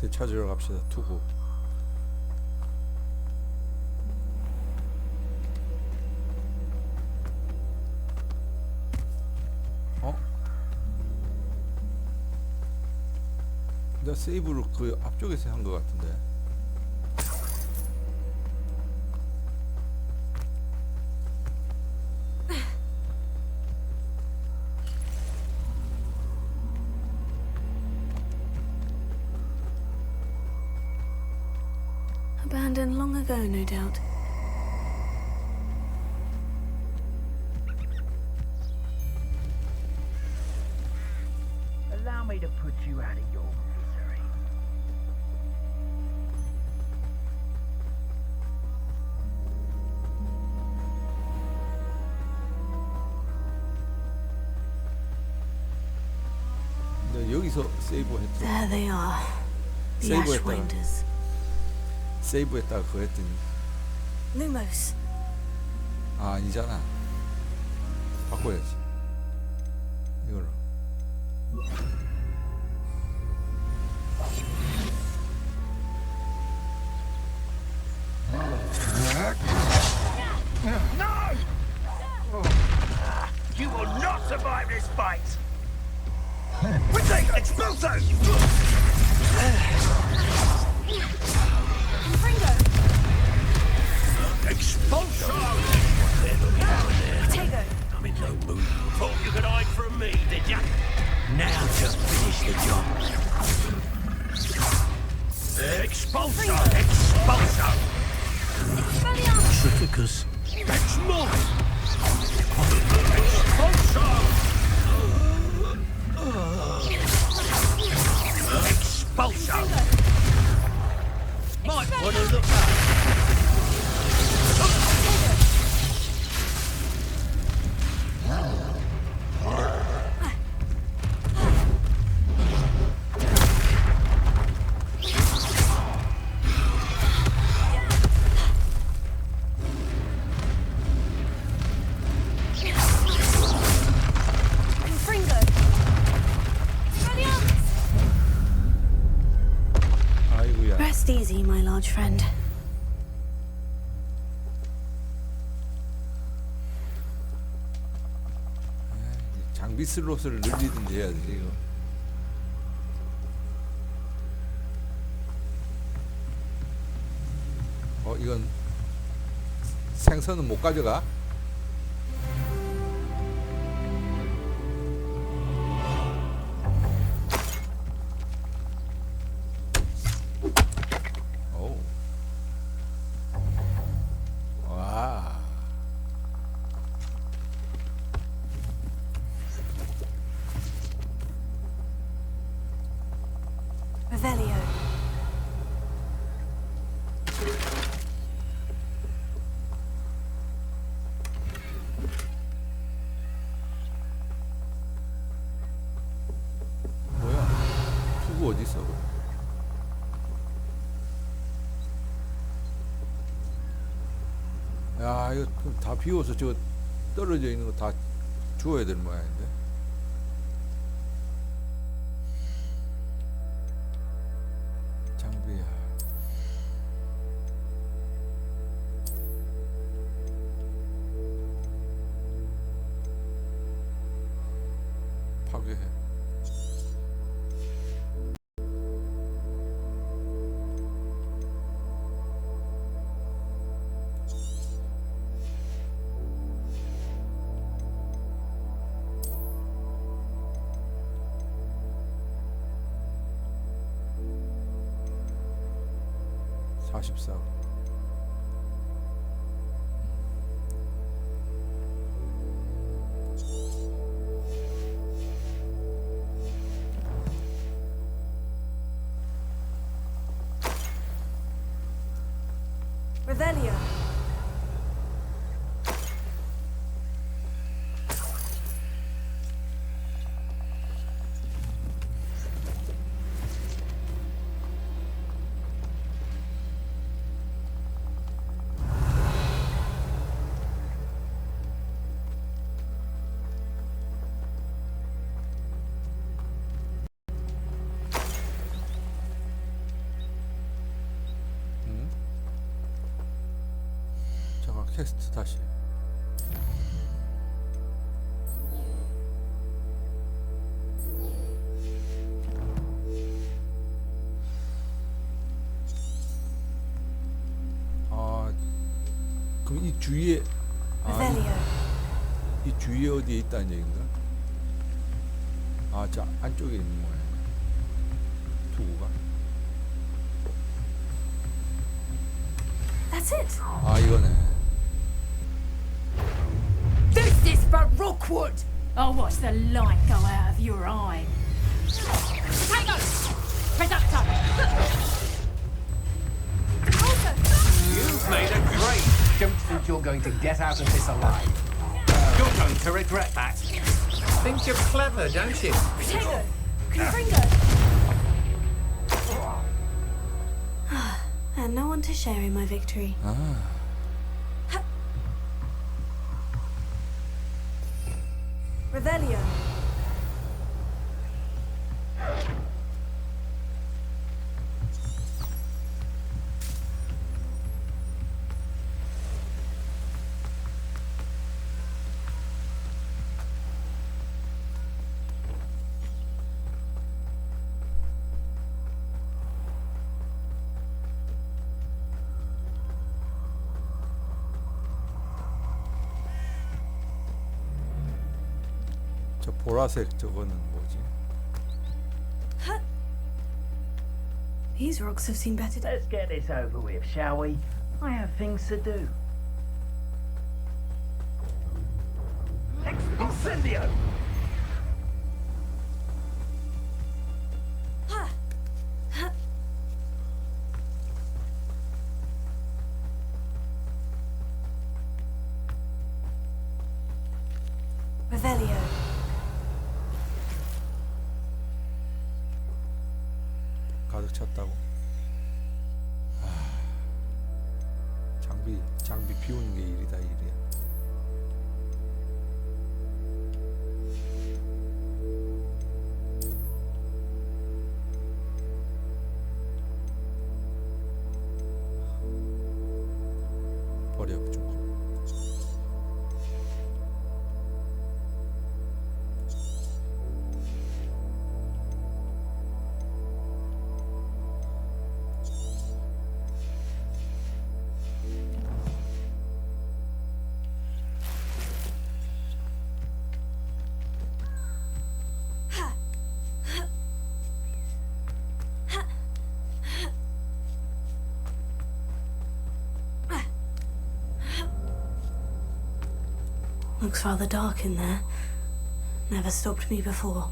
호그와트 찾으러 갑시다. 투구. 나 세이브를 그 앞쪽에서 한 것 같은데. Abandoned long ago, no doubt. Allow me to put you out of your misery. 근데 여기서 세이브 했죠. There they are. The Save with Ashwinders. 세이브했다가 그거 했더니 Lumos. 아 아니잖아. 바꿔야지. 이걸로. No! You will not survive this fight! Quickly! Expulso! Expulso! Potato. I'm in no mood. Thought you could hide from me, did ya? Now to finish the job. Expulso! Expulso! Trificus. That's mine! Expulso! Expulso! Might want to look up. 아이고야. Rest easy, my large friend. 장비 슬롯을 늘리든지 해야지 이거. 이건 생선은 못 가져가? 오. 와. Revelio. 뭐야? 투구 어디 있어? 야, 이거 다 비워서 저거 떨어져 있는 거 다 주워야 될 모양인데. 장비야. 파괴해. (44) Revelio. 퀘스트 다시. 아, 그럼 이 주위에 Revelio. 이 주위에 어디에 있다는 얘기인가? 아, 저 안쪽에 있는 모양. 투구가. That's it. 아, 이거네. This is for Rookwood! I'll watch the light go out of your eye. Tango! Reductor! You've made a great. Don't think you're going to get out of this alive. You're going to regret that. Think you're clever, don't you? Potato. Confringo. And no one to share in my victory. 아, Revelio. 저 보라색 저거는 뭐지? These rocks have seen better days. Let's get this over with, shall we? I have things to do. Incendio! Revelio. 가득 찼다고. 아, 장비 비우는 게 일이다 일이야. 버려 좀. Looks rather dark in there. Never stopped me before.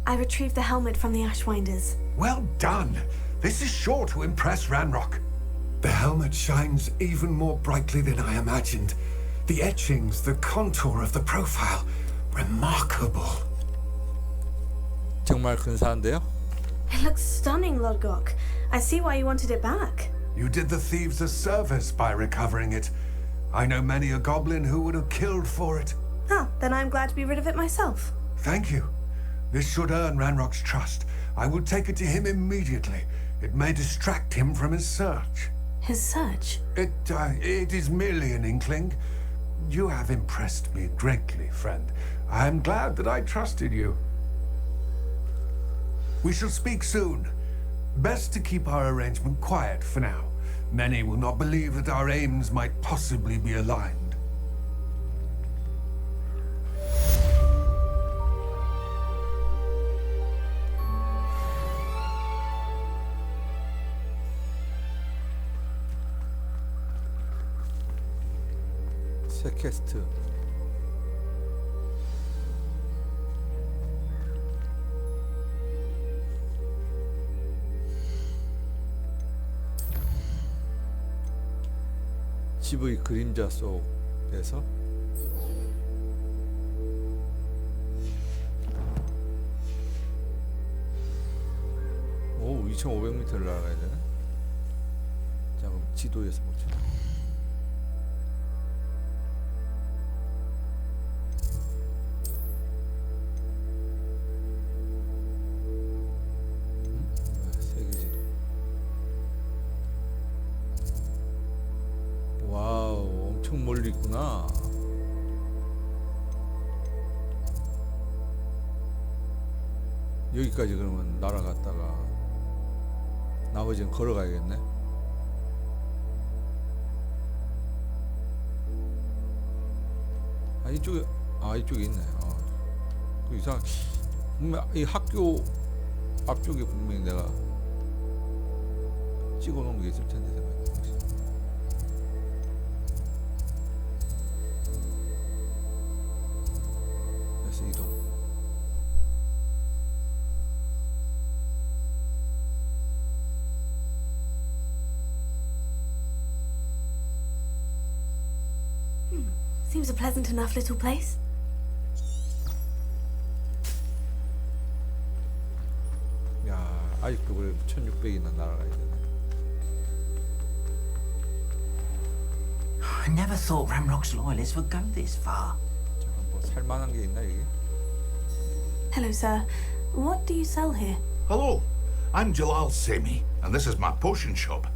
I retrieved the helmet from the Ashwinders. Well done. This is sure to impress Ranrock. The helmet shines even more brightly than I imagined. The etchings, the contour of the profile, remarkable. 정말 근사한데요? It looks stunning, Lodgok. I see why you wanted it back. You did the thieves a service by recovering it. I know many a goblin who would have killed for it. Ah, then I'm glad to be rid of it myself. Thank you. This should earn Ranrock's trust. I will take it to him immediately. It may distract him from his search. His search? It is merely an inkling. You have impressed me greatly, friend. I am glad that I trusted you. We shall speak soon. Best to keep our arrangement quiet for now. Many will not believe that our aims might possibly be aligned. 새 퀘스트. 집의 그림자 속에서 오 2,500m를 날아가야 되네. 자 그럼 지도에서 보자. 세계 지도. 엄청 멀리 있구나. 여기까지 그러면 날아갔다가 나머지는 걸어가야겠네. 이쪽에 있네. 그 이상 분명 이 학교 앞쪽에 분명히 내가 찍어 놓은 게 있을 텐데 생각해. 그래서 이동. Seems a pleasant enough little place. 야, 아직도 그래 1600이나 날아가야 되네. I never thought Ramrock's loyalists would go this far. 잠깐 뭐 살만한 게 있나 여기? Hello, sir. What do you sell here? Hello, I'm Jalal Semi, and this is my potion shop.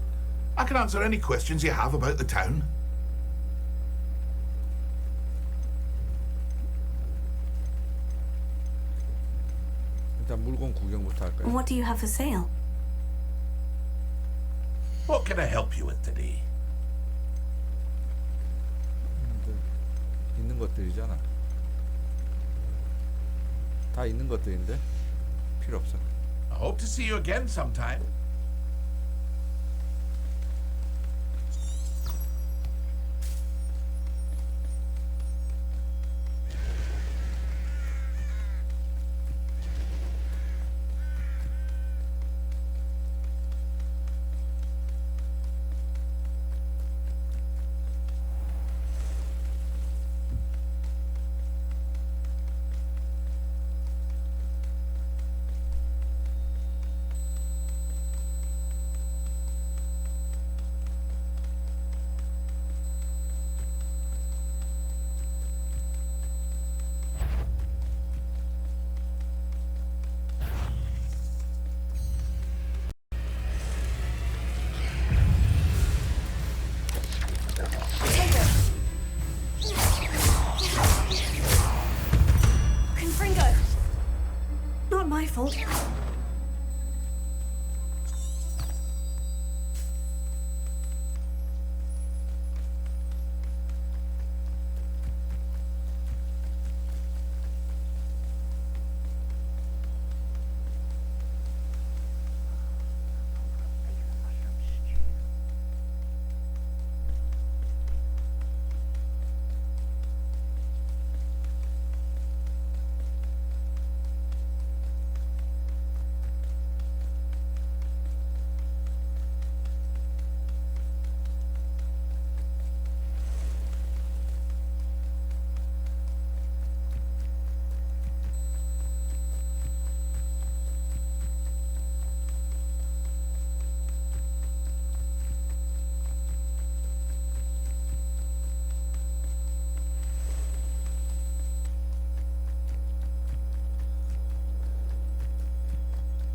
I can answer any questions you have about the town. 일단 물건 구경부터 할까요? What do you have for sale? What can I help you with today? 있는 것들이잖아. 다 있는 것들인데 필요 없어. I hope to see you again sometime. Not my fault.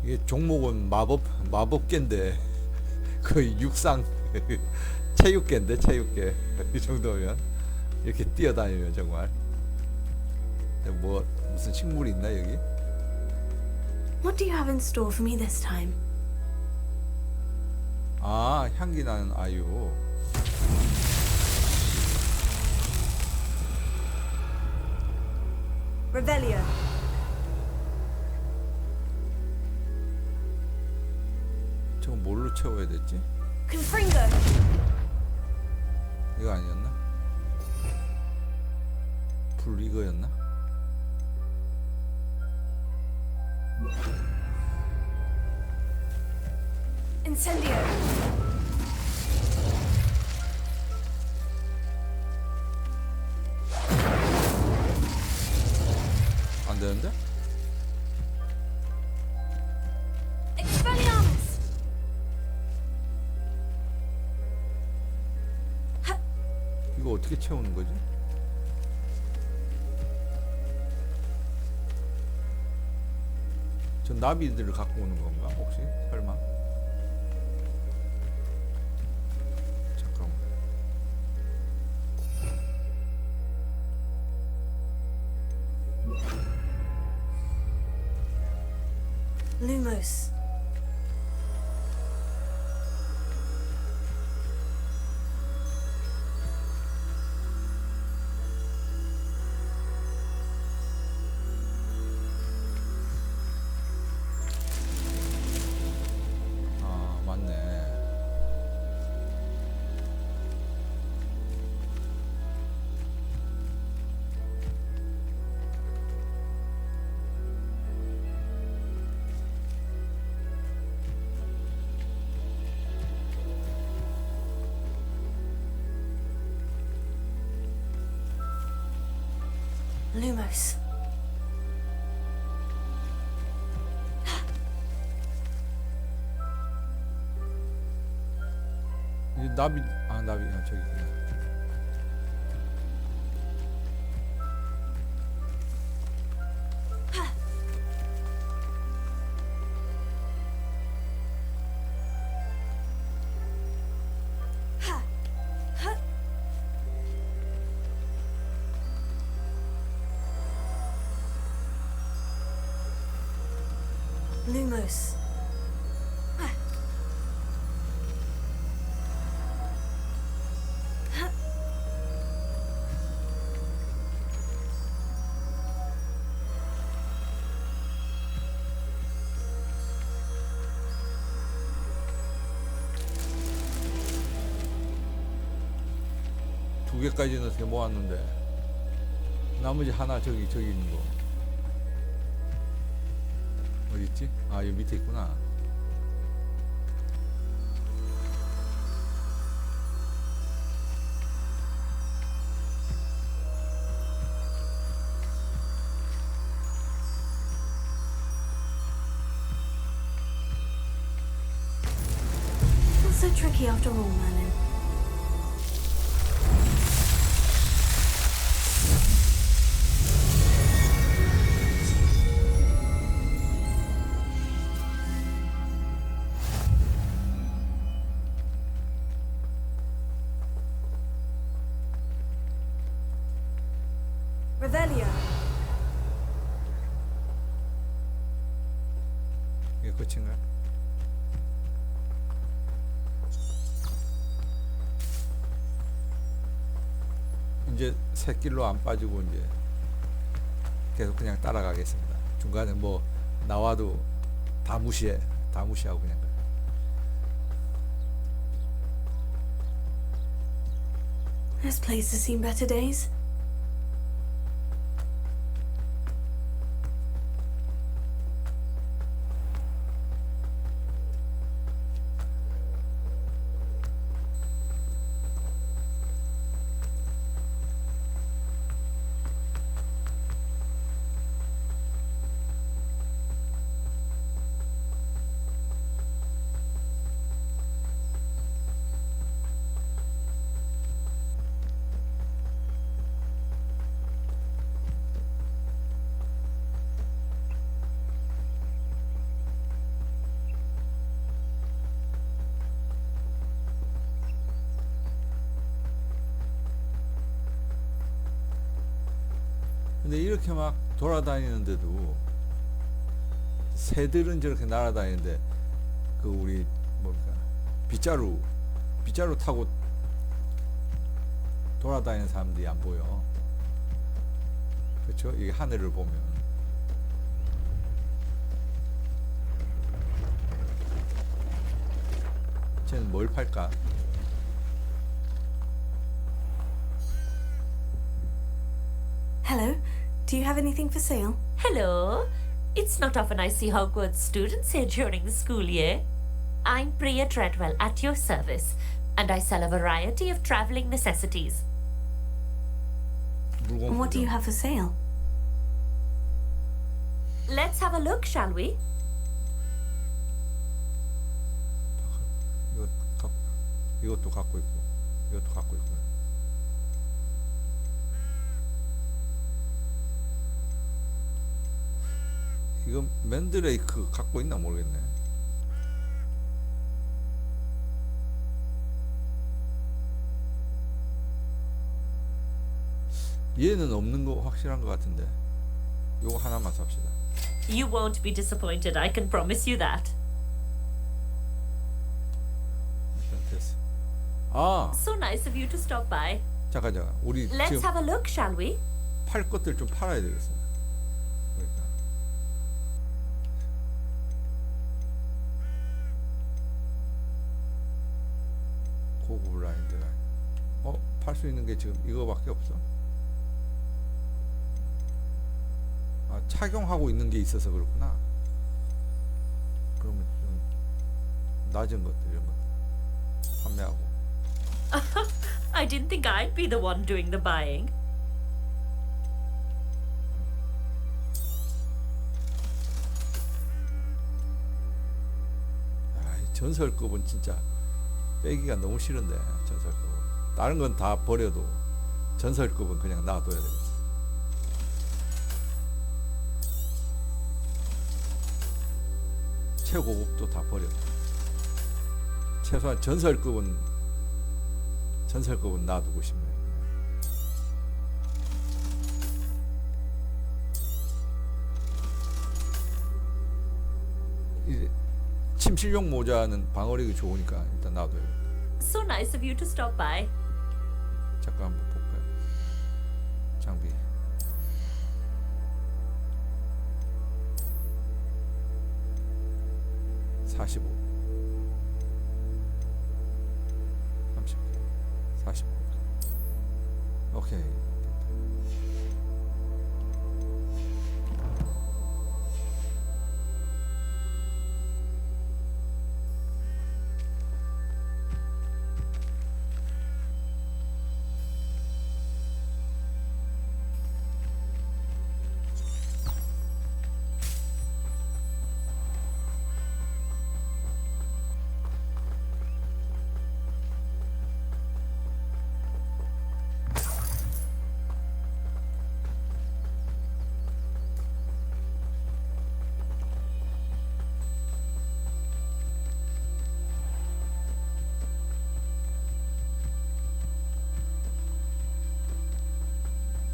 이게 종목은 마법계인데 거의 육상 체육계인데 체육계 이 정도면 이렇게 뛰어다니면 정말. 뭐 무슨 식물이 있나 여기? What do you have in store for me this time? 아, 향기 나는 아유. Revelio. 저거 뭘로 채워야 됐지? Confringo. 이거 아니었나? 불 이거였나? Incendio. 안 되는데? Expelliarmus. 이거 어떻게 채우는 거지? 저 나비들을 갖고 오는 건가 혹시? 설마? 잠깐만. Lumos. 아, 맞네. Lumos. 이 나비, 아, 나비, 아, 저기 있구나. Lumos. 두 개까지는 어떻게 모았는데 나머지 하나 저기 있는 거 어디 있지? 아, 여기 밑에 있구나. Not so tricky after all, Merlin. Revelio. 이게 끝인가요? 이제 새길로 안 빠지고 이제 계속 그냥 따라가겠습니다. 중간에 뭐 나와도 다 무시하고 그냥 가요. This place has seen better days. 근데 이렇게 막 돌아다니는데도 새들은 저렇게 날아다니는데 그 우리 뭡니까 빗자루 타고 돌아다니는 사람들이 안 보여. 그렇죠? 이게 하늘을 보면 쟤는 뭘 팔까? Hello. Do you have anything for sale? Hello. It's not often I see Hogwarts students here during the school year. I'm Priya Treadwell at your service, and I sell a variety of traveling necessities. And what do you have for sale? Let's have a look, shall we? 이것도 갖고 있고 이것도 갖고 있고. 이거 맨드레이크 갖고 있나 모르겠네. 얘는 없는 거 확실한 것 같은데. 요거 하나만 삽시다. You won't be disappointed, I can promise you that. 일단 됐어. 아, So nice of you to stop by. 잠깐. 우리 Let's 지금 have a look, shall we? 팔 것들 좀 팔아야 되겠어. 그러니까. 고급 라인들. 팔 수 있는 게 지금 이거밖에 없어. 아, 착용하고 있는 게 있어서 그렇구나. 그러면 좀 낮은 것들 이런 거 판매하고. I didn't think I'd be the one doing the buying. 아, 이 전설급은 진짜 빼기가 너무 싫은데. 전설급은 다른 건 다 버려도 전설급은 그냥 놔둬야 되겠어. 최고급도 다 버려. 최소한 전설급은 놔두고 싶네. 이 침실용 모자는 방어력이 좋으니까 일단 놔둬야 돼. So nice of you to stop by. 잠깐 한번 볼까요? 장비. (45) 30 45 오케이.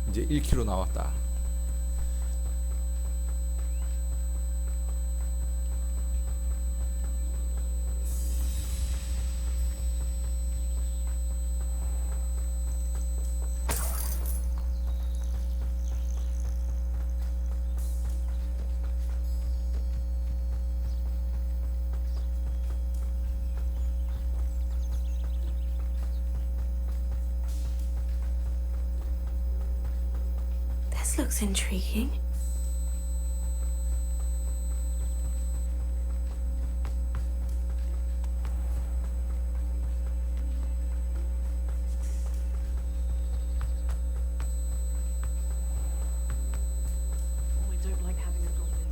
이제 1kg 나왔다. This looks intriguing. Oh, I don't like having a goblin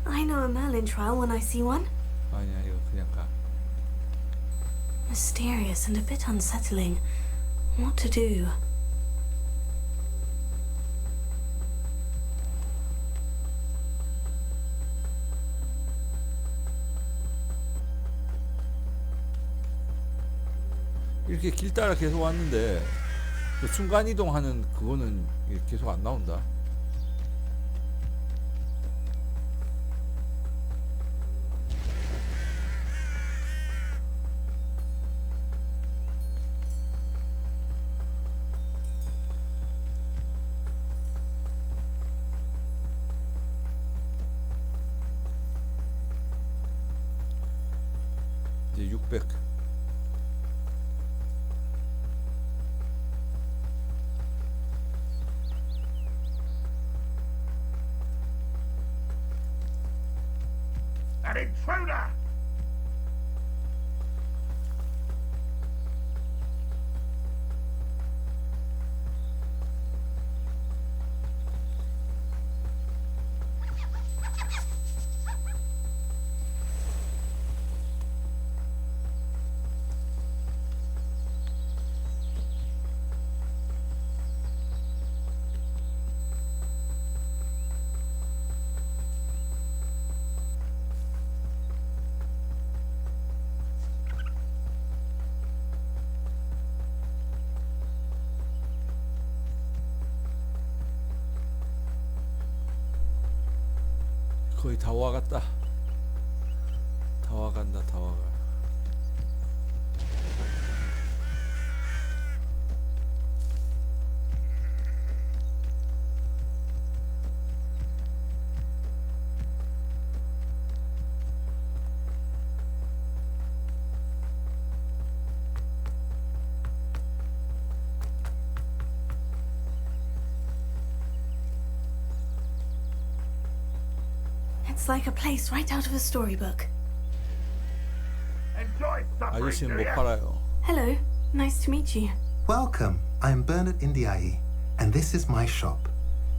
one. I know a Merlin trial when I see one. 아니야, 이거 그냥 가. Mysterious and a bit unsettling. What to do? 이렇게 길 따라 계속 왔는데 그 순간 이동하는 그거는 계속 안 나온다. 이제 600. An intruder! 거의 다 와갔다. 다 와간다. 다 와가. It's like a place right out of a storybook. 아저씨는 못 팔아요. Hello, nice to meet you. Welcome. I'm Bernard Indiai, and this is my shop.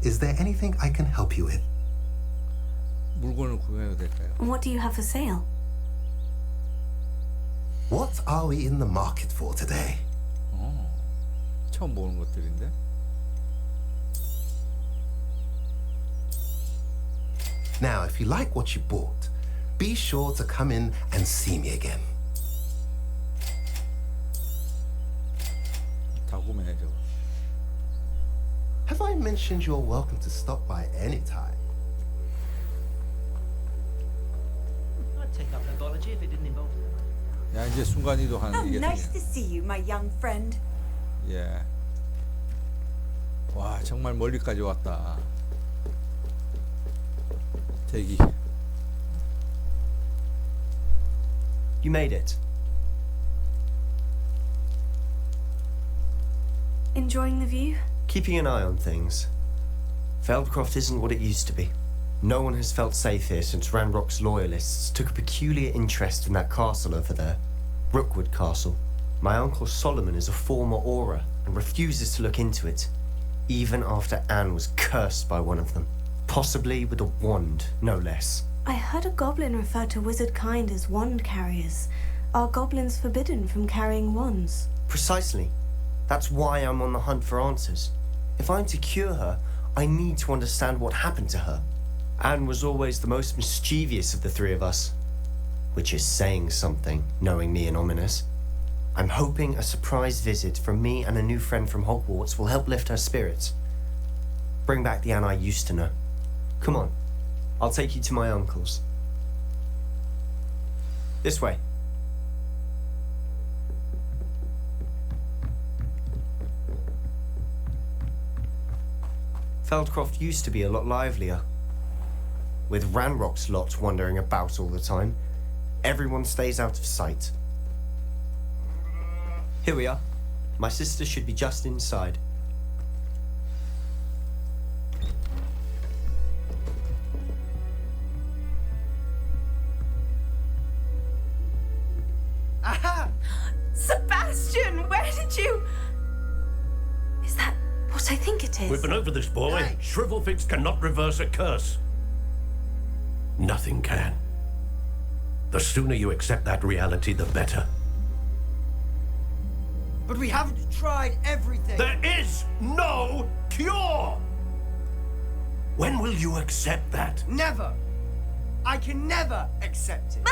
Is there anything I can help you with? 물건을 구매해도 될까요? What do you have for sale? What are we in the market for today? 처음 보는 것들인데. Now, if you like what you bought, be sure to come in and see me again. 다 구매해줘. Have I mentioned you're welcome to stop by any time? I'd take up herbology if it didn't involve. 야 이제 순간 이동하는 Oh, 이게 nice to 생겨. see you, my young friend. 예. 와 정말 멀리까지 왔다. 대기. You made it. Enjoying the view? Keeping an eye on things. Feldcroft isn't what it used to be. No one has felt safe here since Ranrock's loyalists took a peculiar interest in that castle over there. Rookwood Castle. My uncle Solomon is a former Auror and refuses to look into it, even after Anne was cursed by one of them. Possibly with a wand, no less. I heard a goblin refer to wizard kind as wand carriers. Are goblins forbidden from carrying wands? Precisely. That's why I'm on the hunt for answers. If I'm to cure her, I need to understand what happened to her. Anne was always the most mischievous of the three of us. Which is saying something, knowing me and Ominous. I'm hoping a surprise visit from me and a new friend from Hogwarts will help lift her spirits. Bring back the Anne I used to know. Come on, I'll take you to my uncle's. This way. Feldcroft used to be a lot livelier. With Ranrock's lot wandering about all the time, everyone stays out of sight. Here we are. My sister should be just inside. Aha! Sebastian, where did you... Is that what I think it is? We've been over this, boy. Hey. Shrivelfix cannot reverse a curse. Nothing can. The sooner you accept that reality, the better. But we haven't tried everything. There is no cure! When will you accept that? Never. I can never accept it.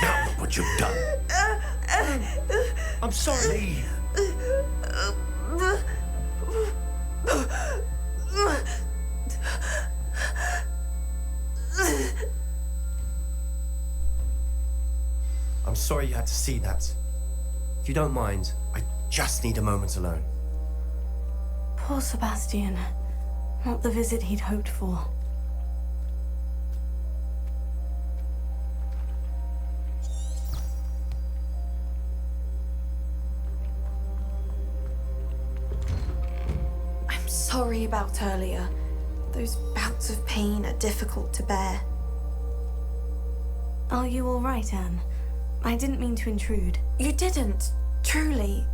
Now look what you've done. I'm sorry. I'm sorry you had to see that. If you don't mind, I just need a moment alone. Poor Sebastian. Not the visit he'd hoped for. I'm sorry about earlier. Those bouts of pain are difficult to bear. Are you all right, Anne? I didn't mean to intrude. You didn't, truly.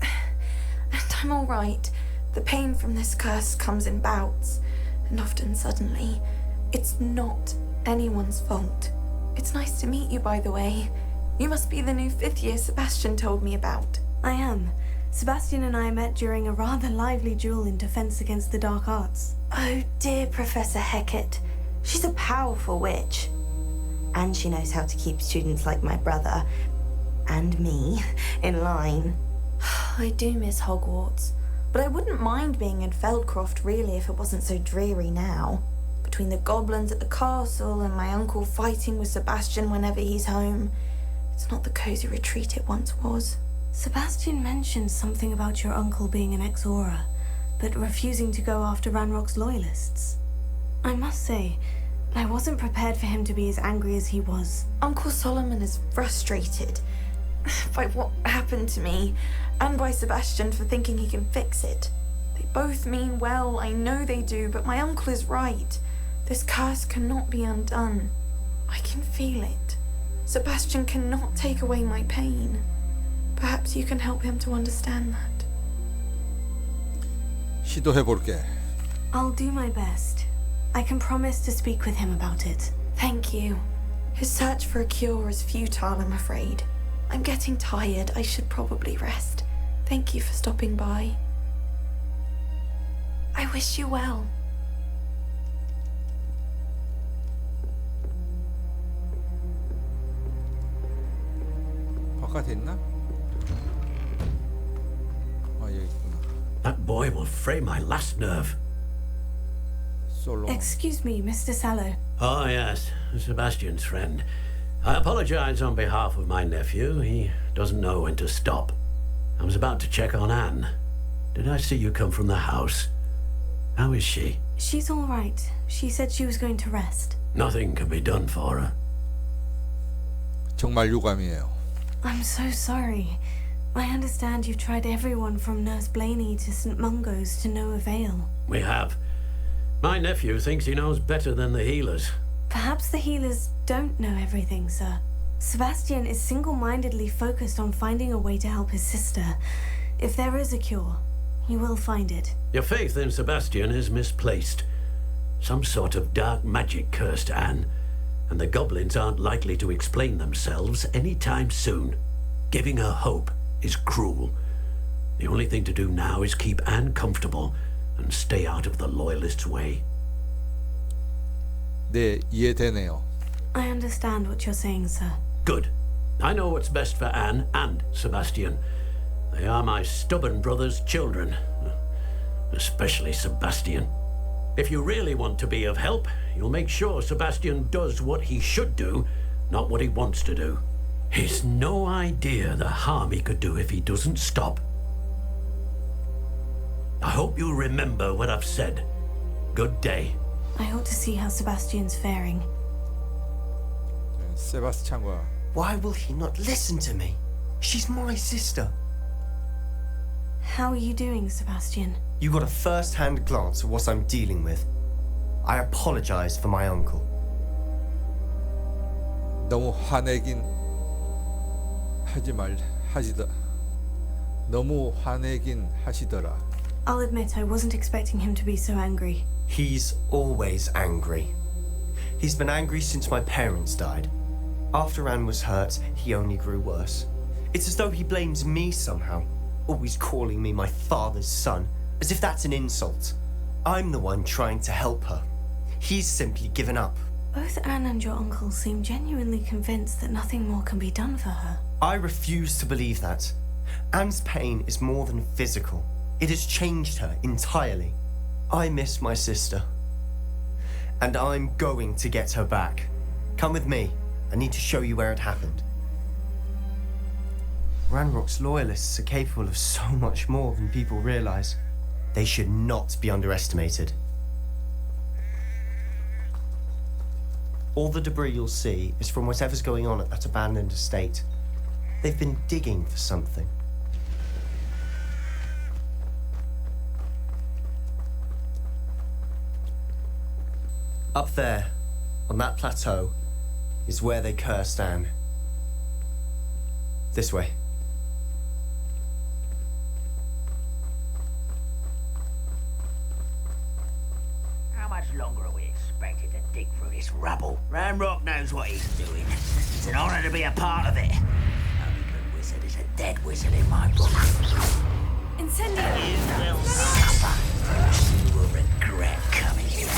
And I'm all right. The pain from this curse comes in bouts, and often suddenly. It's not anyone's fault. It's nice to meet you, by the way. You must be the new 5th year Sebastian told me about. I am. Sebastian and I met during a rather lively duel in Defense Against the Dark Arts. Oh, dear Professor Hecat. She's a powerful witch. And she knows how to keep students like my brother, and me, in line. I do miss Hogwarts, but I wouldn't mind being in Feldcroft really if it wasn't so dreary now. between the goblins at the castle and my uncle fighting with Sebastian whenever he's home. It's not the cozy retreat it once was. Sebastian mentioned something about your uncle being an ex-Aura, but refusing to go after Ranrock's loyalists. I must say, I wasn't prepared for him to be as angry as he was. Uncle Solomon is frustrated by what happened to me, and by Sebastian for thinking he can fix it. They both mean well, I know they do, but my uncle is right. This curse cannot be undone. I can feel it. Sebastian cannot take away my pain. Perhaps you can help him to understand that. 시도해볼게. I'll do my best. I can promise to speak with him about it. Thank you. His search for a cure is futile, I'm afraid. I'm getting tired. I should probably rest. Thank you for stopping by. I wish you well. 바깥에 있나? 여기 있구나. That boy will fray my last nerve. Excuse me, Mr. Sallow. Oh, yes, Sebastian's friend. I apologize on behalf of my nephew. He doesn't know when to stop. I was about to check on Anne. Did I see you come from the house? How is she? She's all right. She said she was going to rest. Nothing can be done for her. 정말 유감이에요. I'm so sorry. I understand you've tried everyone from Nurse Blaney to St. Mungo's to no avail. We have. My nephew thinks he knows better than the healers. Perhaps the healers don't know everything, sir. Sebastian is single-mindedly focused on finding a way to help his sister. If there is a cure, he will find it. Your faith in Sebastian is misplaced. Some sort of dark magic cursed Anne, and the goblins aren't likely to explain themselves anytime soon. Giving her hope is cruel. The only thing to do now is keep Anne comfortable and stay out of the loyalists' way. 네, 이해되네요. I understand what you're saying, sir. Good. I know what's best for Anne and Sebastian. They are my stubborn brother's children. Especially Sebastian. If you really want to be of help, you'll make sure Sebastian does what he should do, not what he wants to do. He's no idea the harm he could do if he doesn't stop. I hope you'll remember what I've said. Good day. I ought to see how Sebastian's faring. 세바스찬과 Why will he not listen to me? She's my sister. How are you doing, Sebastian? You got a first-hand glance at what I'm dealing with. I apologize for my uncle. 너무 화내긴 너무 화내긴 하시더라. I'll admit I wasn't expecting him to be so angry. He's always angry. He's been angry since my parents died. After Anne was hurt, he only grew worse. It's as though he blames me somehow, always calling me my father's son, as if that's an insult. I'm the one trying to help her. He's simply given up. Both Anne and your uncle seem genuinely convinced that nothing more can be done for her. I refuse to believe that. Anne's pain is more than physical. It has changed her entirely. I miss my sister. And I'm going to get her back. Come with me. I need to show you where it happened. Ranrock's loyalists are capable of so much more than people realize. They should not be underestimated. All the debris you'll see is from whatever's going on at that abandoned estate. They've been digging for something. Up there, on that plateau, is where they cursed Anne. This way. How much longer are we expected to dig through this rubble? Ranrock knows what he's doing. It's an honor to be a part of it. Only good wizard is a dead wizard in my book. Incendio! You will suffer. You will regret coming here.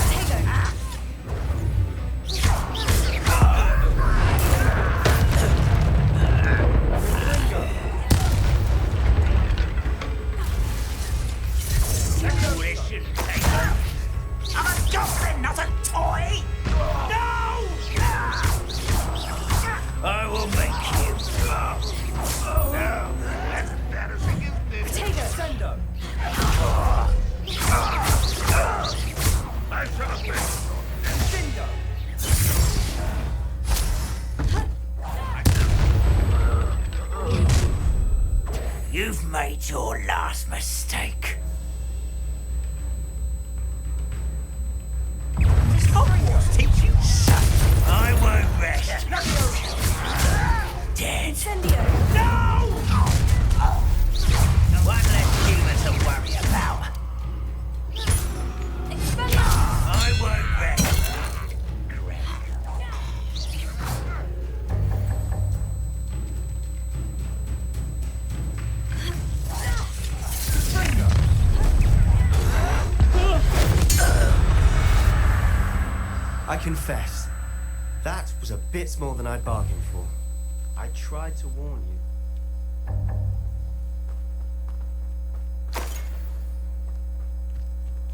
I'm a goblin, not a toy! made your last mistake. Does Hogwarts teach you something? I won't rest. Dead. No! One less human to worry about. I won't rest. I confess, that was a bit more than I'd bargained for. I tried to warn you.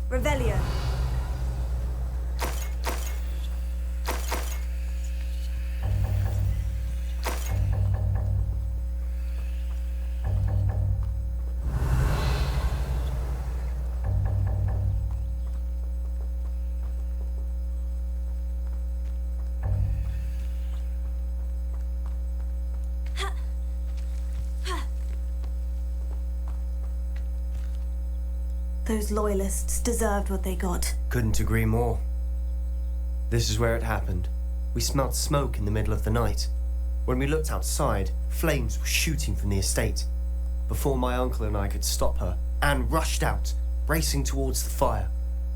Revelio. Those loyalists deserved what they got. Couldn't agree more. This is where it happened. We smelled smoke in the middle of the night. When we looked outside, flames were shooting from the estate. Before my uncle and I could stop her, Anne rushed out, racing towards the fire,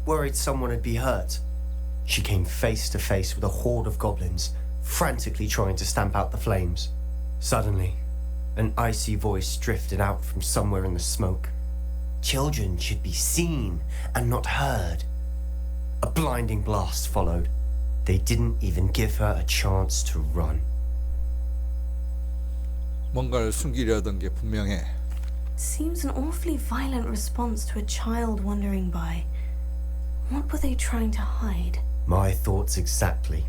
worried someone would be hurt. She came face to face with a horde of goblins, frantically trying to stamp out the flames. Suddenly, an icy voice drifted out from somewhere in the smoke. Children should be seen and not heard. A blinding blast followed. They didn't even give her a chance to run. 뭔가를 숨기려던 게 분명해. Seems an awfully violent response to a child wandering by. What were they trying to hide? My thoughts exactly.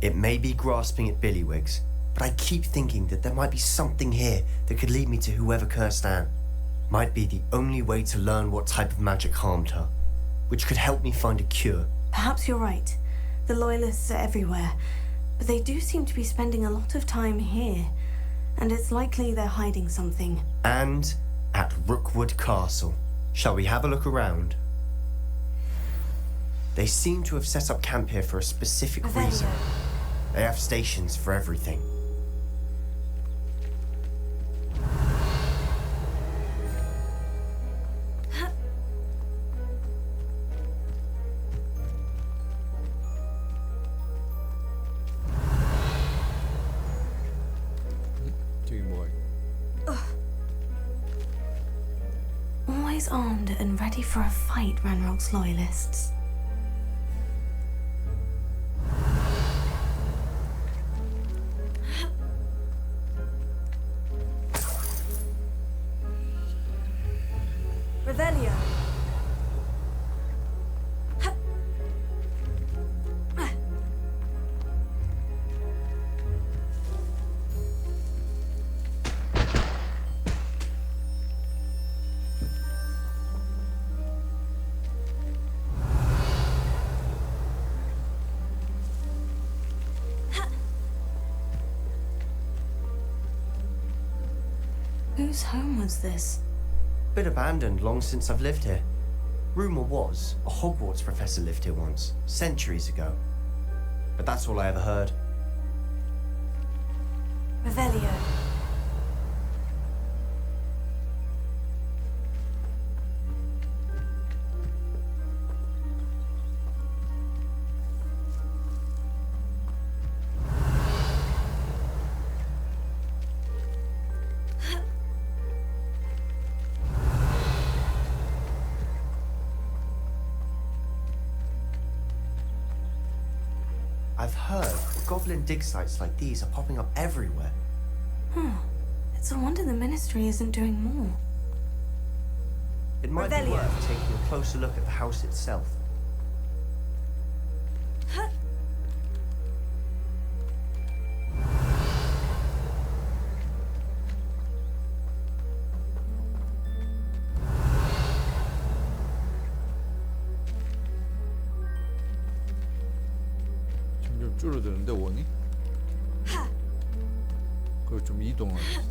It may be grasping at Billywigs, but I keep thinking that there might be something here that could lead me to whoever cursed Anne. Might be the only way to learn what type of magic harmed her, which could help me find a cure. Perhaps you're right. The loyalists are everywhere, but they do seem to be spending a lot of time here, and it's likely they're hiding something. And at Rookwood Castle. Shall we have a look around? They seem to have set up camp here for a specific reason. They have stations for everything. Always armed and ready for a fight, Ranrock's loyalists. Revelio. Whose home was this? Been abandoned long since I've lived here. Rumour was a Hogwarts professor lived here once, centuries ago. But that's all I ever heard. Revelio. I've heard goblin dig sites like these are popping up everywhere. It's a wonder the Ministry isn't doing more. It might be worth taking a closer look at the house itself. 점점 줄어드는데 원이? 그걸 좀 이동하겠어.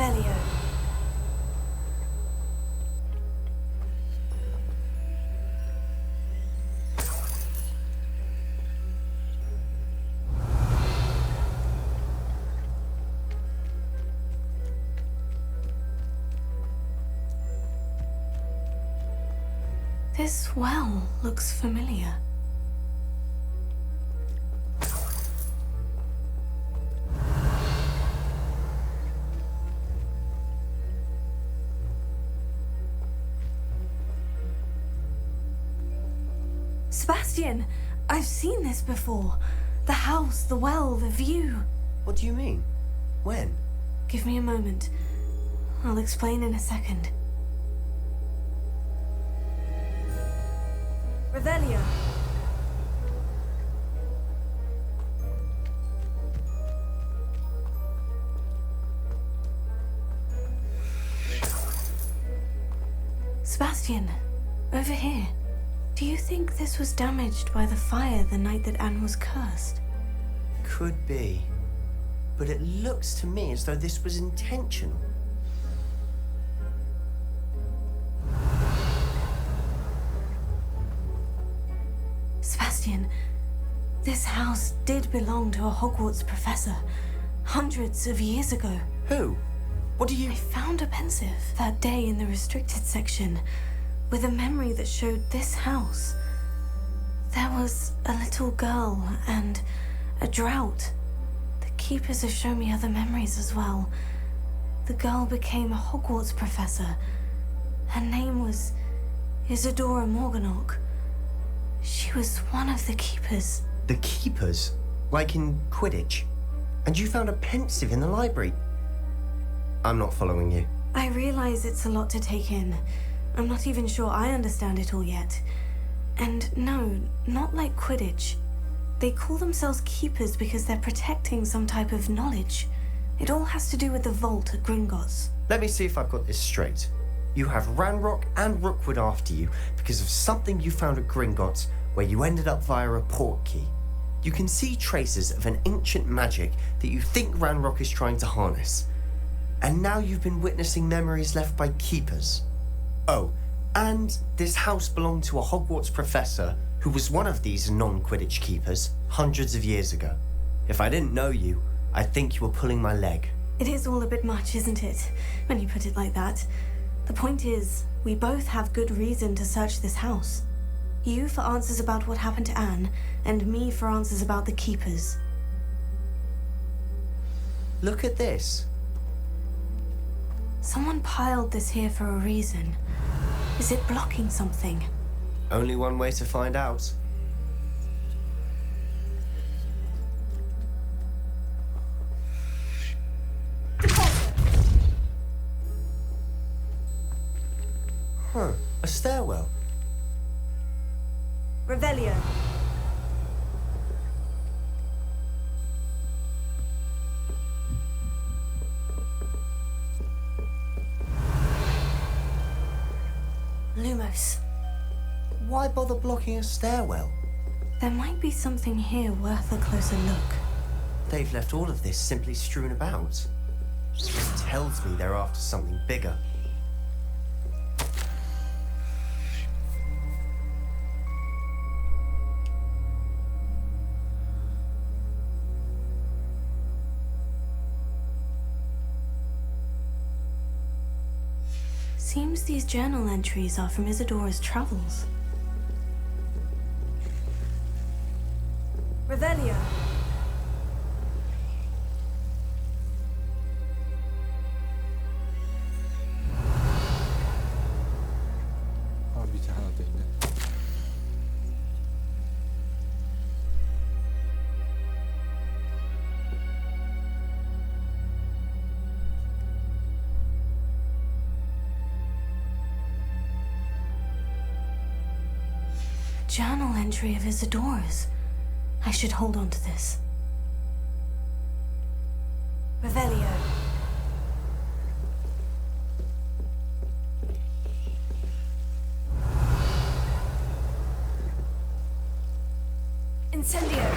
Revelio. This well looks familiar. Sebastian, I've seen this before. The house, the well, the view. What do you mean? When? Give me a moment. I'll explain in a second. Revelio. Sebastian, over here. Do you think this was damaged by the fire the night that Anne was cursed? Could be. But it looks to me as though this was intentional. Sebastian, this house did belong to a Hogwarts professor hundreds of years ago. Who? What do you... I found a pensive that day in the restricted section with a memory that showed this house. There was a little girl and a drought. The keepers have shown me other memories as well. The girl became a Hogwarts professor. Her name was Isadora Morganach. She was one of the keepers. The keepers? Like in Quidditch? And you found a pensive in the library? I'm not following you. I realize it's a lot to take in. I'm not even sure I understand it all yet. And no, not like Quidditch. They call themselves keepers because they're protecting some type of knowledge. It all has to do with the vault at Gringotts. Let me see if I've got this straight. You have Ranrock and Rookwood after you because of something you found at Gringotts where you ended up via a portkey. You can see traces of an ancient magic that you think Ranrock is trying to harness. And now you've been witnessing memories left by keepers. Oh, and this house belonged to a Hogwarts professor who was one of these non-Quidditch keepers hundreds of years ago. If I didn't know you, I'd think you were pulling my leg. It is all a bit much, isn't it, when you put it like that? The point is, we both have good reason to search this house. You for answers about what happened to Anne, and me for answers about the keepers. Look at this. Someone piled this here for a reason. Is it blocking something? Only one way to find out. Huh, a stairwell. Revelio. Lumos. Why bother blocking a stairwell? There might be something here worth a closer look. They've left all of this simply strewn about. It tells me they're after something bigger. Seems these journal entries are from Isadora's travels. Revelio. 밑에 하나 더 있네. Journal entry of Isadora's. I should hold on to this. Revelio. Incendio.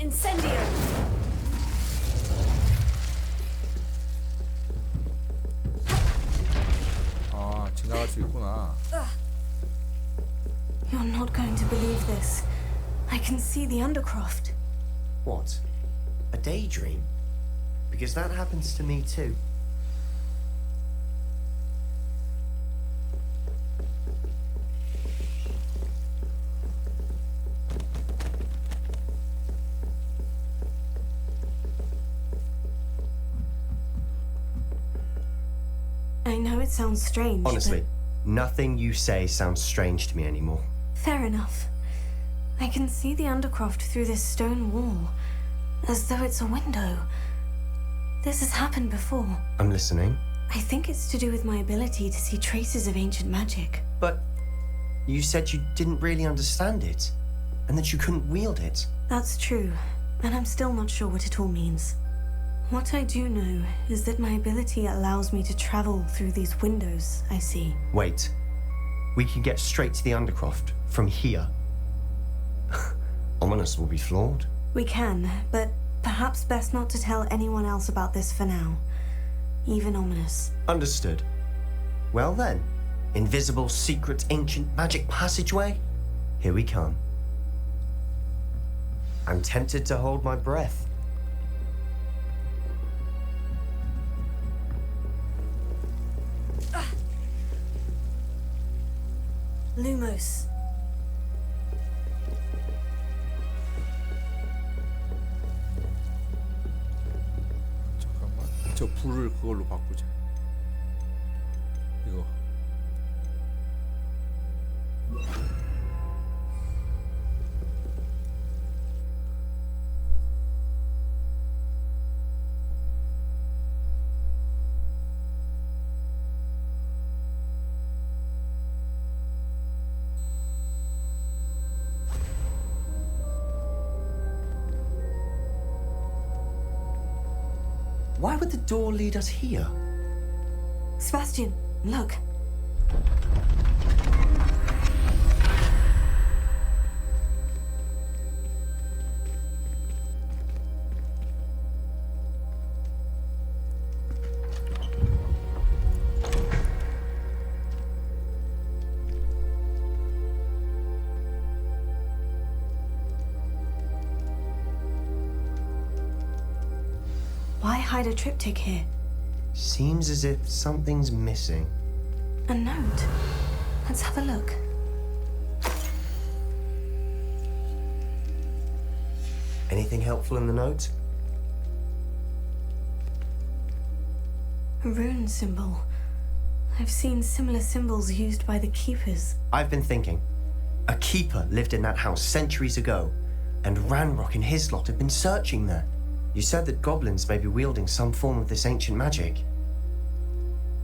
Incendio! 아, 지나갈 수 있구나. You're not going to believe this. I can see the Undercroft. What? A daydream? Because that happens to me too. I know it sounds strange. Honestly, nothing you say sounds strange to me anymore. Fair enough. I can see the Undercroft through this stone wall, as though it's a window. This has happened before. I'm listening. I think it's to do with my ability to see traces of ancient magic. But you said you didn't really understand it, and that you couldn't wield it. That's true, and I'm still not sure what it all means. What I do know is that my ability allows me to travel through these windows I see. Wait. We can get straight to the Undercroft from here. Ominous will be flawed. We can, but perhaps best not to tell anyone else about this for now. Even Ominous. Understood. Well then, invisible, secret, ancient magic passageway? Here we come. I'm tempted to hold my breath. Lumos. 잠깐만. 저 불을 그걸로 바꾸자. 이거. Why would the door lead us here? Sebastian, look. Why hide a triptych here? Seems as if something's missing. A note. Let's have a look. Anything helpful in the note? A rune symbol. I've seen similar symbols used by the keepers. I've been thinking. A keeper lived in that house centuries ago, and Ranrock and his lot have been searching there. You said that goblins may be wielding some form of this ancient magic.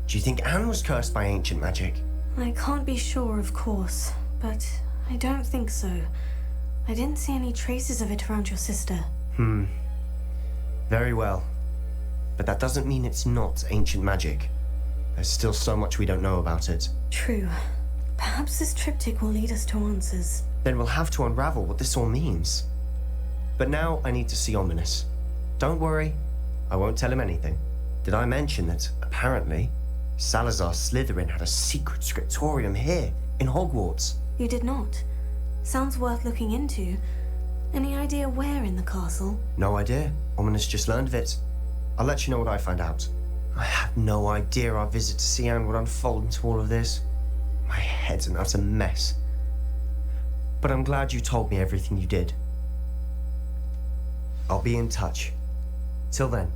Do you think Anne was cursed by ancient magic? I can't be sure, of course, but I don't think so. I didn't see any traces of it around your sister. Very well. But that doesn't mean it's not ancient magic. There's still so much we don't know about it. True. Perhaps this triptych will lead us to answers. Then we'll have to unravel what this all means. But now I need to see Ominous. Don't worry, I won't tell him anything. Did I mention that, apparently, Salazar Slytherin had a secret scriptorium here, in Hogwarts? You did not. Sounds worth looking into. Any idea where in the castle? No idea. Ominous just learned of it. I'll let you know what I find out. I had no idea our visit to see Anne would unfold into all of this. My head's an utter mess. But I'm glad you told me everything you did. I'll be in touch. Till then.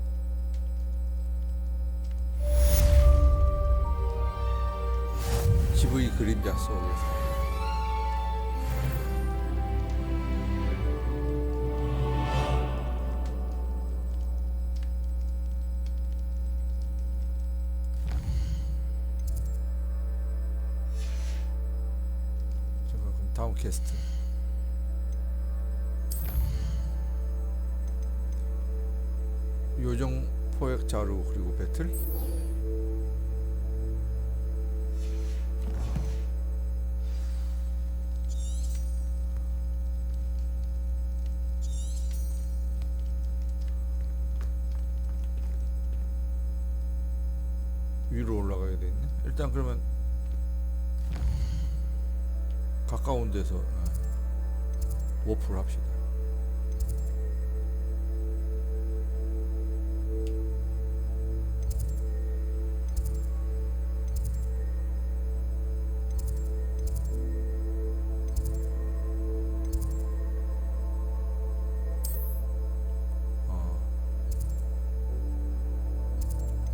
지브이 그림자 속에서. 그럼 다음 퀘스트. 요정 포획 자루 그리고 배틀. 일단 그러면 가까운 데서 워프를 합시다.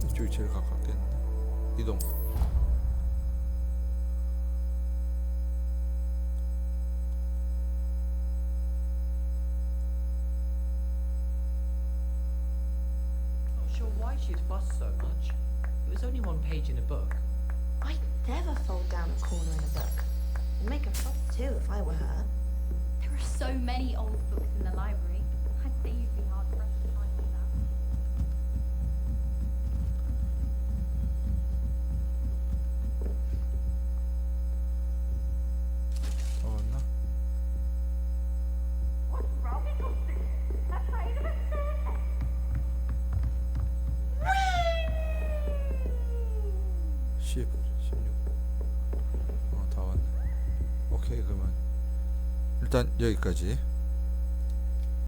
이쪽이 제일 가깝겠는데. 이동. Not sure why she'd fuss so much. It was only one page in a book. I'd never fold down a corner in a book. I'd make a fuss too if I were her. There are so many old books in the library. I'd say you'd be hard pressed to find one out. 왔나? What's wrong with you? Afraid of a circus? Whee! 16. 다 왔네. 오케이, 그러면 일단 여기까지.